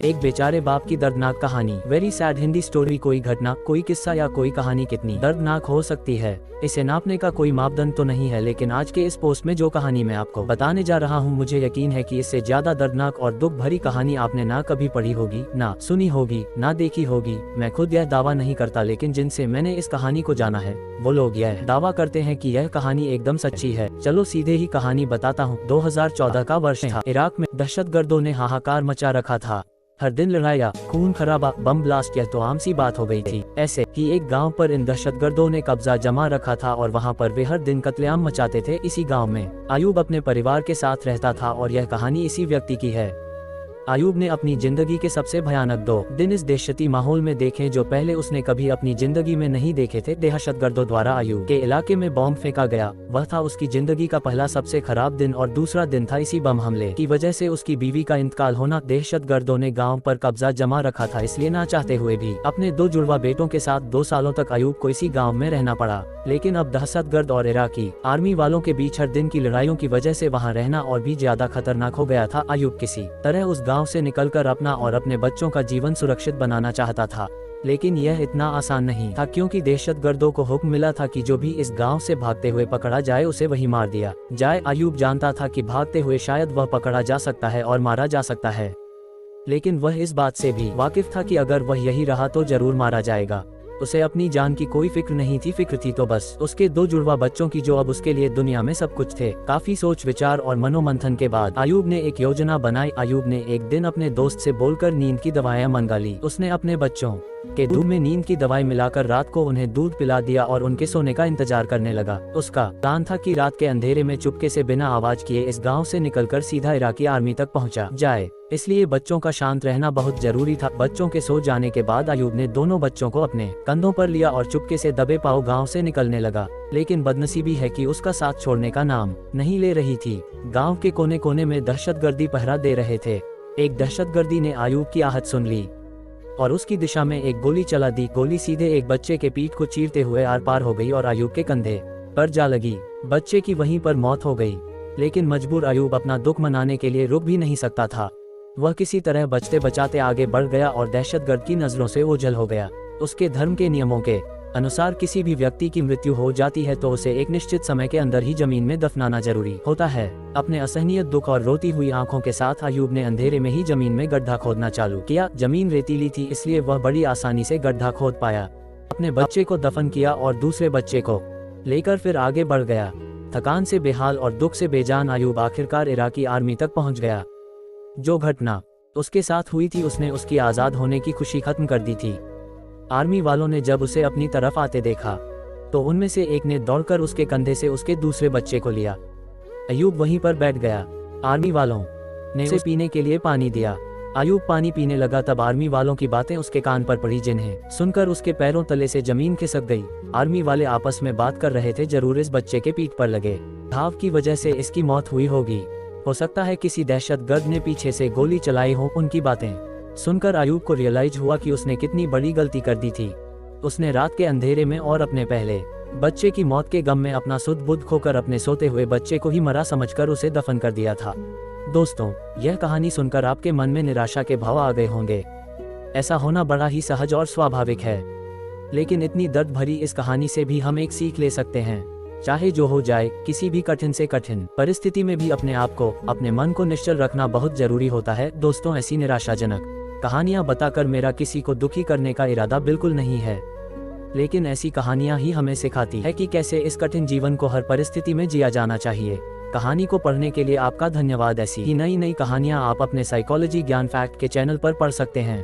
एक बेचारे बाप की दर्दनाक कहानी। Very sad Hindi story. कोई घटना, कोई किस्सा या कोई कहानी कितनी दर्दनाक हो सकती है, इसे नापने का कोई मापदंड तो नहीं है। लेकिन आज के इस पोस्ट में जो कहानी मैं आपको बताने जा रहा हूँ, मुझे यकीन है कि इससे ज्यादा दर्दनाक और दुख भरी कहानी आपने ना कभी पढ़ी होगी, ना सुनी होगी, ना देखी होगी। मैं खुद यह दावा नहीं करता, लेकिन जिनसे मैंने इस कहानी को जाना है वो लोग यह दावा करते हैं कि यह कहानी एकदम सच्ची है। चलो सीधे ही कहानी बताता हूँ। 2014 का वर्ष था। इराक में दहशतगर्दों ने हाहाकार मचा रखा था। हर दिन लड़ाइयाँ, खून खराबा, बम ब्लास्ट, यह तो आम सी बात हो गई थी। ऐसे ही एक गांव पर इन दहशतगर्दों ने कब्जा जमा रखा था और वहां पर वे हर दिन कत्लेआम मचाते थे। इसी गांव में अयूब अपने परिवार के साथ रहता था और यह कहानी इसी व्यक्ति की है। अयूब ने अपनी जिंदगी के सबसे भयानक 2 दिन इस दहशती माहौल में देखे जो पहले उसने कभी अपनी जिंदगी में नहीं देखे थे। दहशतगर्दों द्वारा अयूब के इलाके में बॉम्ब फेंका गया। वह था उसकी जिंदगी का पहला सबसे खराब दिन और दूसरा दिन था इसी बम हमले की वजह से उसकी बीवी का इंतकाल होना। दहशतगर्दों ने गाँव पर कब्जा जमा रखा था, इसलिए ना चाहते हुए भी अपने 2 जुड़वा बेटों के साथ 2 सालों तक अयूब को इसी गाँव में रहना पड़ा। लेकिन अब दहशतगर्द और इराकी आर्मी वालों के बीच हर दिन की लड़ाइयों की वजह से वहाँ रहना और भी ज्यादा खतरनाक हो गया था। अयूब किसी तरह उस गांव से निकलकर अपना और अपने बच्चों का जीवन सुरक्षित बनाना चाहता था, लेकिन यह इतना आसान नहीं था, क्योंकि दहशतगर्दों को हुक्म मिला था कि जो भी इस गांव से भागते हुए पकड़ा जाए उसे वही मार दिया जाए। अयूब जानता था कि भागते हुए शायद वह पकड़ा जा सकता है और मारा जा सकता है, लेकिन वह इस बात से भी वाकिफ था कि अगर वह यही रहा तो जरूर मारा जाएगा। उसे अपनी जान की कोई फिक्र नहीं थी। फिक्र थी तो बस उसके 2 जुड़वा बच्चों की, जो अब उसके लिए दुनिया में सब कुछ थे। काफी सोच विचार और मनोमंथन के बाद अयूब ने एक योजना बनाई। अयूब ने एक दिन अपने दोस्त से बोलकर नींद की दवाएं मंगा ली। उसने अपने बच्चों के दूध में नींद की दवाई मिलाकर रात को उन्हें दूध पिला दिया और उनके सोने का इंतजार करने लगा। उसका प्लान था कि रात के अंधेरे में चुपके से बिना आवाज किए इस गांव से निकलकर सीधा इराकी आर्मी तक पहुंचा जाए, इसलिए बच्चों का शांत रहना बहुत जरूरी था। बच्चों के सो जाने के बाद अयूब ने दोनों बच्चों को अपने कंधों पर लिया और चुपके से दबे पांव गांव से निकलने लगा। लेकिन बदनसीबी है कि उसका साथ छोड़ने का नाम नहीं ले रही थी। गांव के कोने कोने में दहशतगर्दी पहरा दे रहे थे। एक दहशतगर्दी ने अयूब की आहट सुन ली और उसकी दिशा में एक गोली चला दी। गोली सीधे एक बच्चे के पीठ को चीरते हुए आर पार हो गई और अयूब के कंधे पर जा लगी। बच्चे की वहीं पर मौत हो गई, लेकिन मजबूर अयूब अपना दुख मनाने के लिए रुक भी नहीं सकता था। वह किसी तरह बचते बचाते आगे बढ़ गया और दहशतगर्द की नजरों से ओझल हो गया। उसके धर्म के नियमों के अनुसार किसी भी व्यक्ति की मृत्यु हो जाती है तो उसे एक निश्चित समय के अंदर ही जमीन में दफनाना जरूरी होता है। अपने असहनीय दुख और रोती हुई आंखों के साथ अयूब ने अंधेरे में ही जमीन में गड्ढा खोदना चालू किया। जमीन रेतीली थी, इसलिए वह बड़ी आसानी से गड्ढा खोद पाया। अपने बच्चे को दफन किया और दूसरे बच्चे को लेकर फिर आगे बढ़ गया। थकान से बेहाल और दुख से बेजान अयूब आखिरकार इराकी आर्मी तक पहुंच गया। जो घटना उसके साथ हुई थी उसने उसकी आजाद होने की खुशी खत्म कर दी थी। आर्मी वालों ने जब उसे अपनी तरफ आते देखा तो उनमें से एक ने दौड़कर उसके कंधे से उसके दूसरे बच्चे को लिया। अयूब वहीं पर बैठ गया। आर्मी वालों ने उसे पीने के लिए पानी दिया। अयूब पानी पीने लगा, तब आर्मी वालों की बातें उसके कान पर पड़ी, जिन्हें सुनकर उसके पैरों तले से जमीन खिसक गई। आर्मी वाले आपस में बात कर रहे थे, जरूर इस बच्चे के पीठ पर लगे घाव की वजह से इसकी मौत हुई होगी। हो सकता है किसी दहशतगर्द ने पीछे से गोली चलाई हो। उनकी बातें सुनकर अयूब को रियलाइज हुआ कि उसने कितनी बड़ी गलती कर दी थी। उसने रात के अंधेरे में और अपने पहले बच्चे की मौत के गम में अपना सुध बुध खोकर अपने सोते हुए बच्चे को ही मरा समझकर उसे दफन कर दिया था। दोस्तों, यह कहानी सुनकर आपके मन में निराशा के भाव आ गए होंगे। ऐसा होना बड़ा ही सहज और स्वाभाविक है, लेकिन इतनी दर्द भरी इस कहानी से भी हम एक सीख ले सकते हैं। चाहे जो हो जाए, किसी भी कठिन से कठिन परिस्थिति में भी अपने आप को, अपने मन को निश्चल रखना बहुत जरूरी होता है। दोस्तों, ऐसी निराशाजनक कहानियां बताकर मेरा किसी को दुखी करने का इरादा बिल्कुल नहीं है, लेकिन ऐसी कहानियां ही हमें सिखाती है कि कैसे इस कठिन जीवन को हर परिस्थिति में जिया जाना चाहिए। कहानी को पढ़ने के लिए आपका धन्यवाद। ऐसी ही नई नई कहानियां आप अपने साइकोलॉजी ज्ञान फैक्ट के चैनल पर पढ़ सकते हैं।